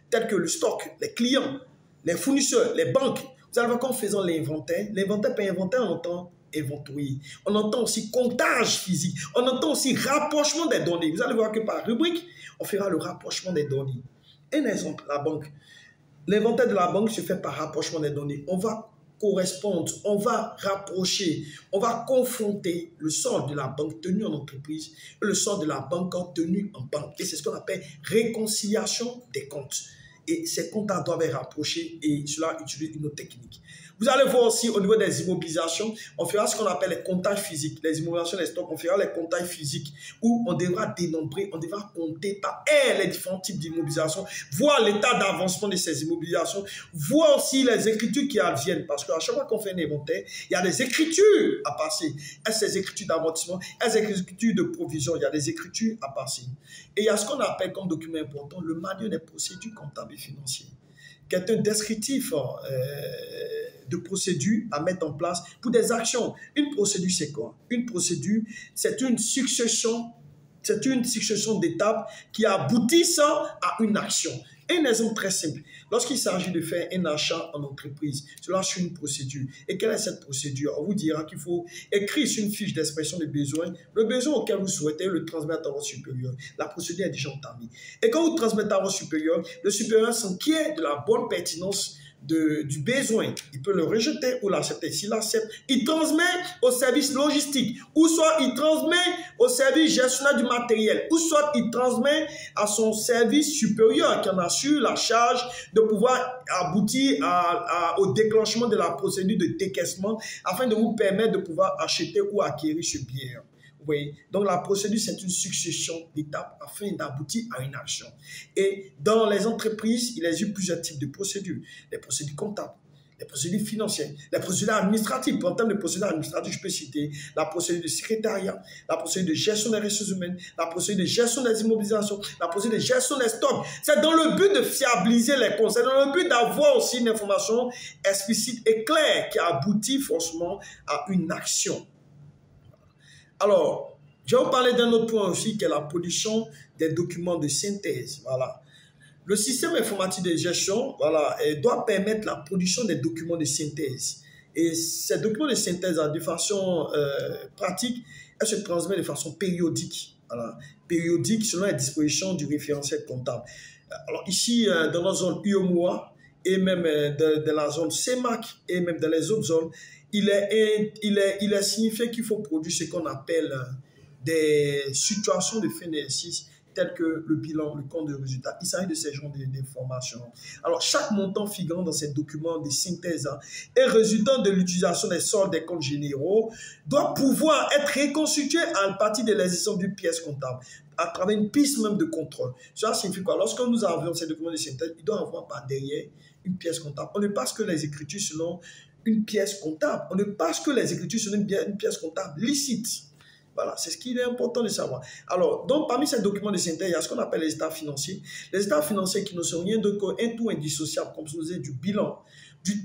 tels que le stock, les clients, les fournisseurs, les banques. Vous allez voir qu'en faisant l'inventaire peut inventaire, on entend inventorier. On entend aussi comptage physique. On entend aussi rapprochement des données. Vous allez voir que par rubrique, on fera le rapprochement des données. Un exemple, la banque. L'inventaire de la banque se fait par rapprochement des données. On va correspondre, on va rapprocher, on va confronter le solde de la banque tenue en entreprise et le solde de la banque tenue en banque. Et c'est ce qu'on appelle réconciliation des comptes. Et ces comptes doivent être rapprochés et cela utilise une autre technique. Vous allez voir aussi au niveau des immobilisations, on fera ce qu'on appelle les comptages physiques. Les immobilisations, les stocks, on fera les comptages physiques où on devra dénombrer, on devra compter par les différents types d'immobilisation, voir l'état d'avancement de ces immobilisations, voir aussi les écritures qui adviennent. Parce qu'à chaque fois qu'on fait un inventaire, il y a des écritures à passer. Est-ce des écritures d'amortissement? Est-ce des écritures de provision? Il y a des écritures à passer. Et il y a ce qu'on appelle comme document important le manuel des procédures comptables et financières, qui est un descriptif de procédures à mettre en place pour des actions. Une procédure, c'est quoi? Une procédure, c'est une succession d'étapes qui aboutissent à une action. Un exemple très simple. Lorsqu'il s'agit de faire un achat en entreprise, cela suit une procédure. Et quelle est cette procédure? On vous dira qu'il faut écrire sur une fiche d'expression de besoin le besoin auquel vous souhaitez le transmettre à votre supérieur. La procédure est déjà entamée. Et quand vous transmettez à votre supérieur, le supérieur s'inquiète de la bonne pertinence du besoin. Il peut le rejeter ou l'accepter. S'il l'accepte, il transmet au service logistique, ou soit il transmet au service gestionnaire du matériel, ou soit il transmet à son service supérieur qui en assure la charge de pouvoir aboutir au déclenchement de la procédure de décaissement afin de vous permettre de pouvoir acheter ou acquérir ce bien. Oui. Donc la procédure, c'est une succession d'étapes afin d'aboutir à une action. Et dans les entreprises, il y a eu plusieurs types de procédures. Les procédures comptables, les procédures financières, les procédures administratives. En termes de procédures administratives, je peux citer la procédure de secrétariat, la procédure de gestion des ressources humaines, la procédure de gestion des immobilisations, la procédure de gestion des stocks. C'est dans le but de fiabiliser les comptes, c'est dans le but d'avoir aussi une information explicite et claire qui aboutit forcément à une action. Alors, je vais vous parler d'un autre point aussi qui est la production des documents de synthèse. Voilà. Le système informatique de gestion doit permettre la production des documents de synthèse. Et ces documents de synthèse, de façon pratique, elles se transmettent de façon périodique. Voilà. Périodique selon les dispositions du référentiel comptable. Alors ici, dans la zone UEMOA et même dans la zone CEMAC et même dans les autres zones, il est signifié qu'il faut produire ce qu'on appelle des situations de fin d'exercice telles que le bilan, le compte de résultat. Il s'agit de ces genres d'informations. Alors, chaque montant figurant dans ces documents de synthèse et résultant de l'utilisation des soldes des comptes généraux doit pouvoir être reconstitué à partir de l'existence d'une pièce comptable à travers une piste même de contrôle. Cela signifie quoi? Lorsque nous avons ces documents de synthèse, il doit y avoir par derrière une pièce comptable. On ne passe que les écritures selon une pièce comptable. On ne passe que les écritures selon une pièce comptable licite. Voilà, c'est ce qu'il est important de savoir. Alors, donc, parmi ces documents de synthèse, il y a ce qu'on appelle les états financiers. Les états financiers qui ne sont rien d'autre qu'un tout indissociable, composé du bilan,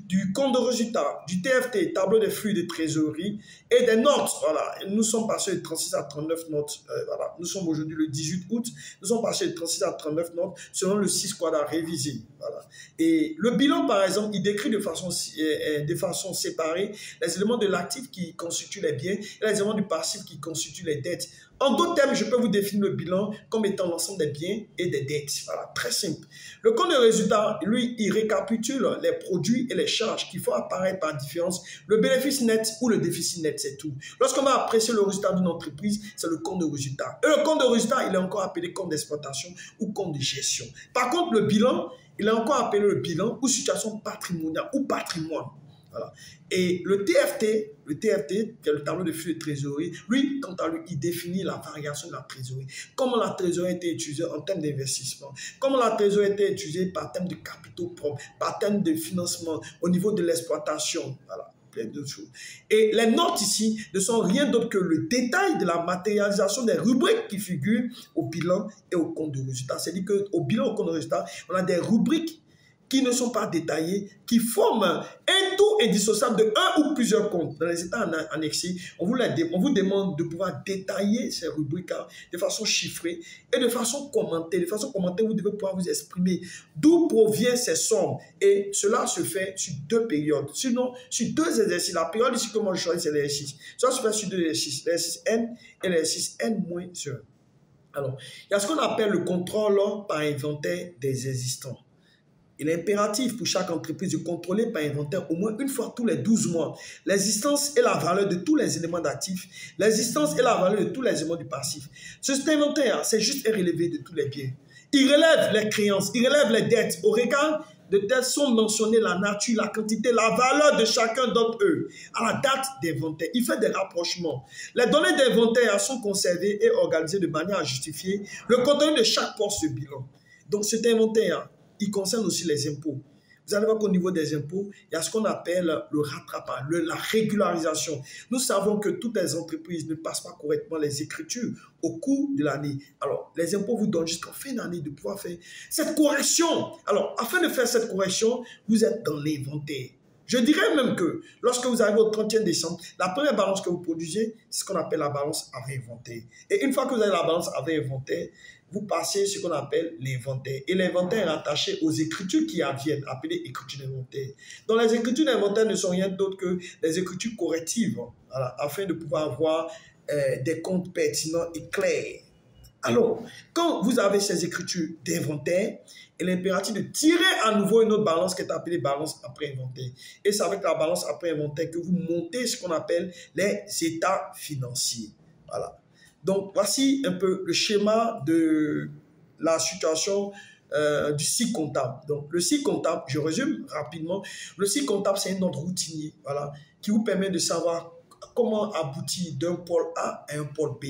du compte de résultat, du TFT, tableau des flux de trésorerie et des notes. Voilà, nous sommes passés de 36 à 39 notes. Voilà, nous sommes aujourd'hui le 18 août. Nous sommes passés de 36 à 39 notes selon le 6 quadra révisé. Voilà. Et le bilan, par exemple, il décrit de façon séparée les éléments de l'actif qui constituent les biens et les éléments du passif qui constituent les dettes. En d'autres termes, je peux vous définir le bilan comme étant l'ensemble des biens et des dettes. Voilà, très simple. Le compte de résultat, lui, il récapitule les produits et les charges qui font apparaître par différence le bénéfice net ou le déficit net, c'est tout. Lorsqu'on va apprécier le résultat d'une entreprise, c'est le compte de résultat. Et le compte de résultat, il est encore appelé compte d'exploitation ou compte de gestion. Par contre, le bilan, il est encore appelé le bilan ou situation patrimoniale ou patrimoine. Voilà. Et le TFT, qui est le tableau de flux de trésorerie, lui, quant à lui, il définit la variation de la trésorerie. Comment la trésorerie a été utilisée en termes d'investissement, comment la trésorerie a été utilisée par thème de capitaux propres, par thème de financement, au niveau de l'exploitation. Voilà. Plein d'autres choses. Et les notes ici ne sont rien d'autre que le détail de la matérialisation des rubriques qui figurent au bilan et au compte de résultat. C'est-à-dire qu'au bilan et au compte de résultat, on a des rubriques qui ne sont pas détaillés, qui forment un tout indissociable de un ou plusieurs comptes. Dans les états annexés, on vous demande de pouvoir détailler ces rubriques de façon chiffrée et de façon commentée. De façon commentée, vous devez pouvoir vous exprimer d'où proviennent ces sommes. Et cela se fait sur 2 périodes. Sinon, sur 2 exercices. La période ici que moi je choisis, c'est l'exercice. Ça se fait sur 2 exercices. L'exercice N et l'exercice N-1. Alors, il y a ce qu'on appelle le contrôle par inventaire des existants. Il est impératif pour chaque entreprise de contrôler par inventaire au moins une fois tous les 12 mois l'existence et la valeur de tous les éléments d'actifs, l'existence et la valeur de tous les éléments du passif. Cet inventaire, c'est juste un relevé de tous les biens. Il relève les créances, il relève les dettes. Au regard de telles sont mentionnées la nature, la quantité, la valeur de chacun d'entre eux à la date d'inventaire. Il fait des rapprochements. Les données d'inventaire sont conservées et organisées de manière à justifier le contenu de chaque poste de bilan. Donc cet inventaire, il concerne aussi les impôts. Vous allez voir qu'au niveau des impôts, il y a ce qu'on appelle le rattrapage, la régularisation. Nous savons que toutes les entreprises ne passent pas correctement les écritures au cours de l'année. Alors, les impôts vous donnent jusqu'en fin d'année de pouvoir faire cette correction. Alors, afin de faire cette correction, vous êtes dans l'inventaire. Je dirais même que lorsque vous arrivez au 31 décembre, la première balance que vous produisez, c'est ce qu'on appelle la balance avant inventaire. Et une fois que vous avez la balance avant inventaire, vous passez ce qu'on appelle l'inventaire. Et l'inventaire est rattaché aux écritures qui adviennent, appelées écritures d'inventaire. Donc les écritures d'inventaire ne sont rien d'autre que des écritures correctives, voilà, afin de pouvoir avoir des comptes pertinents et clairs. Alors, quand vous avez ces écritures d'inventaire, il est impératif de tirer à nouveau une autre balance qui est appelée balance après inventaire. Et c'est avec la balance après inventaire que vous montez ce qu'on appelle les états financiers. Voilà. Donc, voici un peu le schéma de la situation du cycle comptable. Donc, le cycle comptable, je résume rapidement. Le cycle comptable, c'est un ordre routinier, voilà, qui vous permet de savoir comment aboutir d'un pôle A à un pôle B.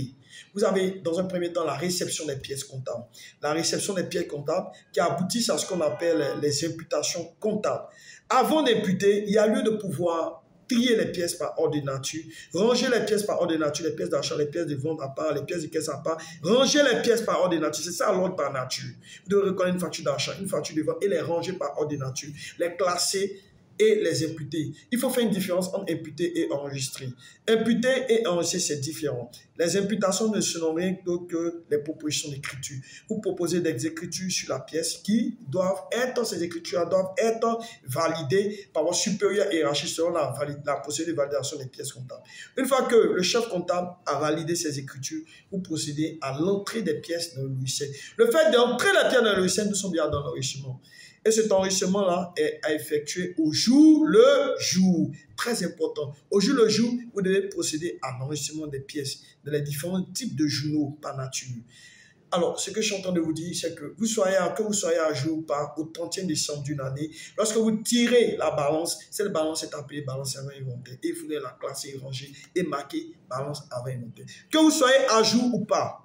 Vous avez, dans un premier temps, la réception des pièces comptables. La réception des pièces comptables qui aboutissent à ce qu'on appelle les imputations comptables. Avant d'imputer, il y a lieu de pouvoir trier les pièces par ordre de nature, ranger les pièces par ordre de nature, les pièces d'achat, les pièces de vente à part, les pièces de caisse à part, ranger les pièces par ordre de nature, c'est ça l'ordre par nature. Vous devez reconnaître une facture d'achat, une facture de vente et les ranger par ordre de nature, les classer et les imputer. Il faut faire une différence entre imputer et enregistrer. Imputer et enregistrer, c'est différent. Les imputations ne sont rien d'autre que les propositions d'écriture. Vous proposez des écritures sur la pièce qui doivent être, ces écritures doivent être validées par votre supérieur hiérarchique selon la procédure de validation des pièces comptables. Une fois que le chef comptable a validé ces écritures, vous procédez à l'entrée des pièces dans le logiciel. Le fait d'entrer la pièce dans le logiciel, nous sommes bien dans l'enrichissement. Et cet enrichissement-là est à effectuer au jour le jour. Très important. Au jour le jour, vous devez procéder à l'enrichissement des pièces dans les différents types de journaux par nature. Alors, ce que je suis en train de vous dire, c'est que vous soyez à jour ou pas, au 31 décembre d'une année, lorsque vous tirez la balance, cette balance est appelée balance avant inventaire. Et il faudrait la classer, ranger et marquer balance avant inventaire. Que vous soyez à jour ou pas.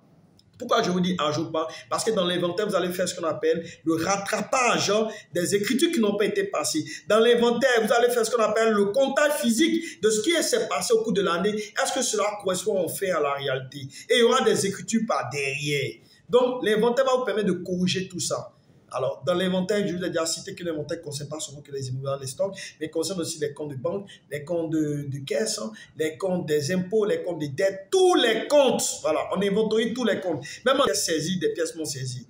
Pourquoi je vous dis un jour pas? Parce que dans l'inventaire, vous allez faire ce qu'on appelle le rattrapage des écritures qui n'ont pas été passées. Dans l'inventaire, vous allez faire ce qu'on appelle le comptage physique de ce qui s'est passé au cours de l'année. Est-ce que cela correspond en fait à la réalité? Et il y aura des écritures par derrière. Donc, l'inventaire va vous permettre de corriger tout ça. Alors, dans l'inventaire, je vous ai déjà cité que l'inventaire ne concerne pas seulement que les immobiliers, les stocks, mais concerne aussi les comptes de banque, les comptes de caisse, les comptes des impôts, les comptes des dettes, tous les comptes. Voilà, on inventorie tous les comptes. Même des pièces saisies, des pièces non saisies.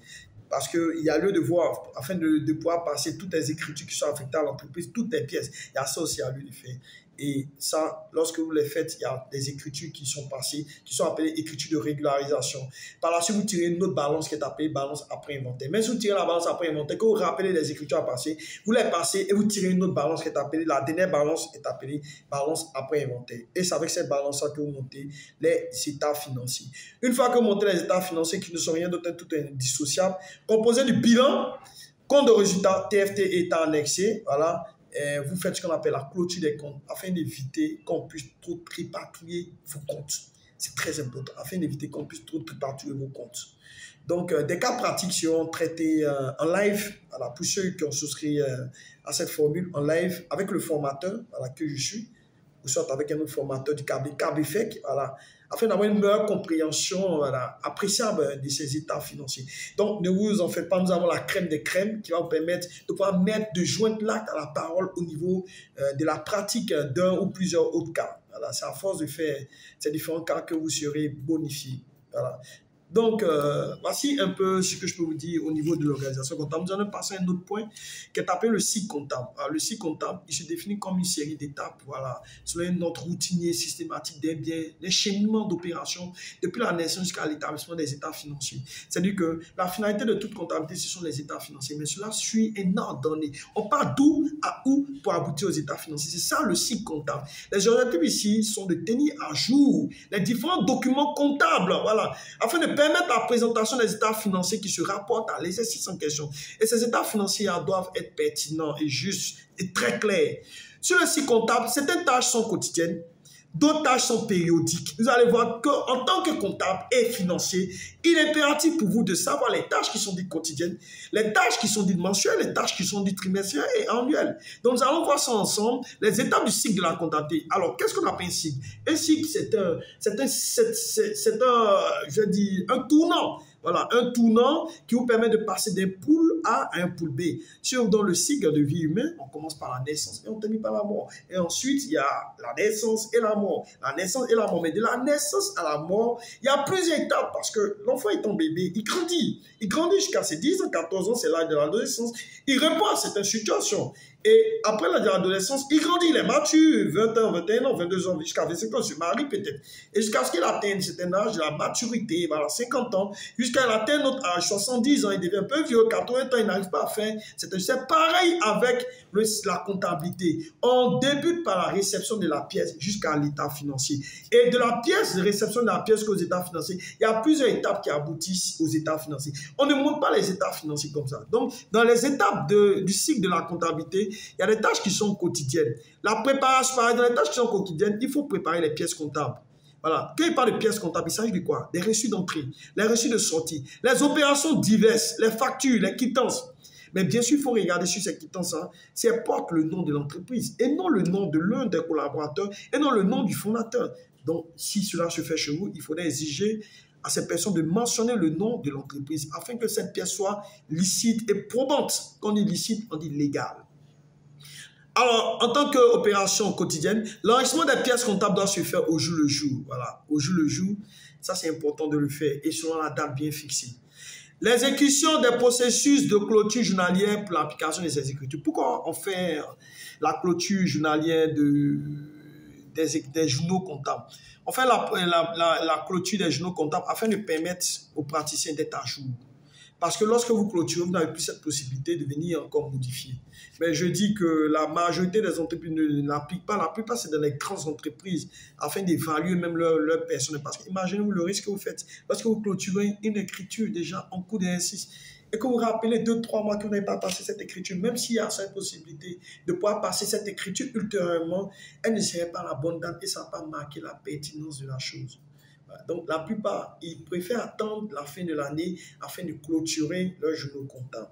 Parce qu'il y a lieu de voir, afin de pouvoir passer toutes les écritures qui sont affectées à l'entreprise, toutes les pièces. Il y a ça aussi à lieu de faire. Et ça, lorsque vous les faites, il y a des écritures qui sont passées, qui sont appelées écritures de régularisation. Par la suite, vous tirez une autre balance qui est appelée balance après inventaire. Même si vous tirez la balance après inventaire, que vous rappelez les écritures à passer, vous les passez et vous tirez une autre balance qui est appelée, la dernière balance est appelée balance après inventaire. Et c'est avec cette balance-là que vous montez les états financiers. Une fois que vous montez les états financiers qui ne sont rien d'autre que tout indissociable, composé du bilan, compte de résultat, TFT état annexé, voilà. Vous faites ce qu'on appelle la clôture des comptes afin d'éviter qu'on puisse trop tripatouiller vos comptes. C'est très important, afin d'éviter qu'on puisse trop tripatouiller vos comptes. Donc, des cas pratiques seront traités en live, voilà, pour ceux qui ont souscrit à cette formule en live avec le formateur voilà, que je suis, ou soit avec un autre formateur du KBFEC, voilà, afin d'avoir une meilleure compréhension voilà, appréciable de ces états financiers. Donc, ne vous en faites pas, nous avons la crème des crèmes qui va vous permettre de pouvoir de joindre l'acte à la parole au niveau de la pratique d'un ou plusieurs autres cas. Voilà, c'est à force de faire ces différents cas que vous serez bonifié. Voilà. Donc, voici un peu ce que je peux vous dire au niveau de l'organisation comptable. Nous allons passer à un autre point qui est appelé le cycle comptable. Alors, le cycle comptable, il se définit comme une série d'étapes, voilà, selon notre routinier systématique des biens, des cheminements d'opérations depuis la naissance jusqu'à l'établissement des états financiers. C'est-à-dire que la finalité de toute comptabilité, ce sont les états financiers, mais cela suit un ordre donné. On part d'où à où pour aboutir aux états financiers. C'est ça le cycle comptable. Les objectifs ici sont de tenir à jour les différents documents comptables, voilà, afin de permettre la présentation des états financiers qui se rapportent à l'exercice en question. Et ces états financiers doivent être pertinents et justes et très clairs. Sur le cycle comptable, certaines tâches sont quotidiennes, d'autres tâches sont périodiques. Vous allez voir qu'en tant que comptable et financier, il est impératif pour vous de savoir les tâches qui sont dites quotidiennes, les tâches qui sont dites mensuelles, les tâches qui sont dites trimestrielles et annuelles. Donc, nous allons voir ça ensemble, les étapes du cycle de la comptabilité. Alors, qu'est-ce qu'on appelle un cycle? Un cycle, un tournant. Voilà, un tournant qui vous permet de passer d'un pôle A à un pôle B. Si on donne le cycle de vie humaine, on commence par la naissance et on termine par la mort. Et ensuite, il y a la naissance et la mort. La naissance et la mort. Mais de la naissance à la mort, il y a plusieurs étapes parce que l'enfant étant bébé, il grandit. Il grandit jusqu'à ses 10 ans, 14 ans, c'est l'âge de l'adolescence. Il répond à certaines situations. Et après l'adolescence, il grandit, il est mature, 20 ans, 21 ans, 22 ans, jusqu'à 25 ans, il se marie peut-être. Et jusqu'à ce qu'il atteigne un certain âge de la maturité, voilà, 50 ans, jusqu'à qu'il atteigne notre âge, 70 ans, il devient un peu vieux, 80 ans, il n'arrive pas à faire. C'est pareil avec la comptabilité. On débute par la réception de la pièce jusqu'à l'état financier. Et de la pièce, de réception de la pièce jusqu'aux états financiers, il y a plusieurs étapes qui aboutissent aux états financiers. On ne montre pas les états financiers comme ça. Donc, dans les étapes du cycle de la comptabilité, il y a des tâches qui sont quotidiennes. La préparation, par exemple, dans les tâches qui sont quotidiennes, il faut préparer les pièces comptables. Voilà. Quand il parle de pièces comptables, il s'agit de quoi? Des reçus d'entrée, les reçus de sortie, les opérations diverses, les factures, les quittances. Mais bien sûr, il faut regarder sur ces quittances, hein, si elles portent le nom de l'entreprise et non le nom de l'un des collaborateurs et non le nom du fondateur. Donc, si cela se fait chez vous, il faudrait exiger à ces personnes de mentionner le nom de l'entreprise afin que cette pièce soit licite et probante. Quand on dit licite, on dit légal. Alors, en tant qu'opération quotidienne, l'enregistrement des pièces comptables doit se faire au jour le jour. Voilà, au jour le jour, ça c'est important de le faire et selon la date bien fixée. L'exécution des processus de clôture journalière pour l'application des exécuteurs. Pourquoi on fait la clôture journalière des journaux comptables? On fait la clôture des journaux comptables afin de permettre aux praticiens d'être à jour. Parce que lorsque vous clôturez, vous n'avez plus cette possibilité de venir encore modifier. Mais je dis que la majorité des entreprises ne l'appliquent pas. La plupart, c'est dans les grandes entreprises afin d'évaluer même leur personnel. Parce que imaginez-vous le risque que vous faites lorsque vous clôturez une écriture déjà en cours d'exercice et que vous rappelez 2-3 mois que vous n'avez pas passé cette écriture, même s'il y a cette possibilité de pouvoir passer cette écriture ultérieurement, elle ne serait pas la bonne date et ça ne va pas marquer la pertinence de la chose. Donc, la plupart, ils préfèrent attendre la fin de l'année afin de clôturer leur journaux comptable.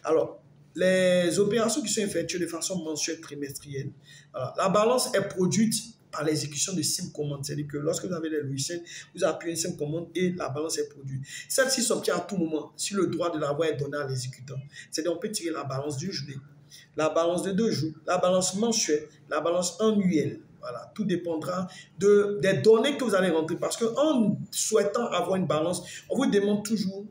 Alors, les opérations qui sont effectuées de façon mensuelle, trimestrielle, voilà, la balance est produite par l'exécution de simples commandes. C'est-à-dire que lorsque vous avez les logiciels, vous appuyez une simple commande et la balance est produite. Celle-ci s'obtient à tout moment si le droit de l'avoir est donné à l'exécutant. C'est-à-dire qu'on peut tirer la balance d'une journée, la balance de 2 jours, la balance mensuelle, la balance annuelle. Voilà, tout dépendra des données que vous allez rentrer. Parce qu'en souhaitant avoir une balance, on vous demande toujours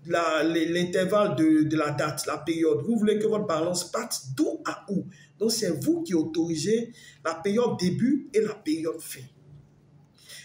l'intervalle de la date, la période. Vous voulez que votre balance parte d'où à où. Donc, c'est vous qui autorisez la période début et la période fin.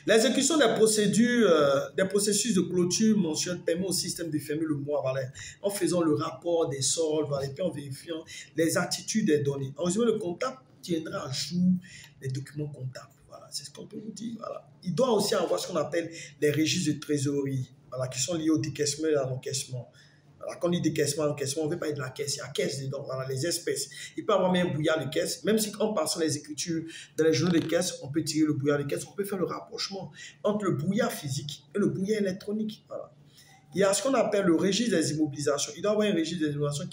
L'exécution des procédures, des processus de clôture mensuelle permet au système de fermer le mois, voilà, en faisant le rapport des soldes, voilà, et puis en vérifiant les attitudes des données. En résumé, le comptable tiendra à jour les documents comptables. Voilà, c'est ce qu'on peut vous dire. Voilà. Il doit aussi avoir ce qu'on appelle les registres de trésorerie, voilà, qui sont liés au décaissement et à l'encaissement. Voilà, quand on dit décaissement, encaissement, on ne veut pas être de la caisse, il y a caisse dedans, voilà, les espèces. Il peut y avoir même un brouillard de caisse, même si en passant les écritures dans les journaux de caisse, on peut tirer le brouillard de caisse, on peut faire le rapprochement entre le brouillard physique et le brouillard électronique. Voilà. Il y a ce qu'on appelle le registre des immobilisations. Il doit y avoir un registre des immobilisations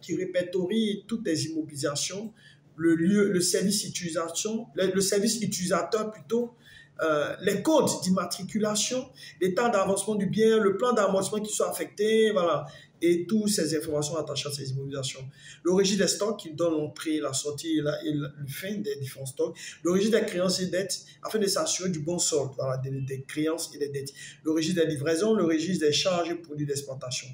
qui répertorie toutes les immobilisations le lieu, le service utilisation, le service utilisateur plutôt, les codes d'immatriculation, l'état d'avancement du bien, le plan d'amortissement qui soit affecté, voilà, et toutes ces informations attachées à ces immobilisations. Le registre des stocks qui donne l'entrée, la sortie et le fin des différents stocks. Le registre des créances et dettes afin de s'assurer du bon solde, voilà, des créances et des dettes. Le registre des livraisons, le registre des charges et produits d'exploitation.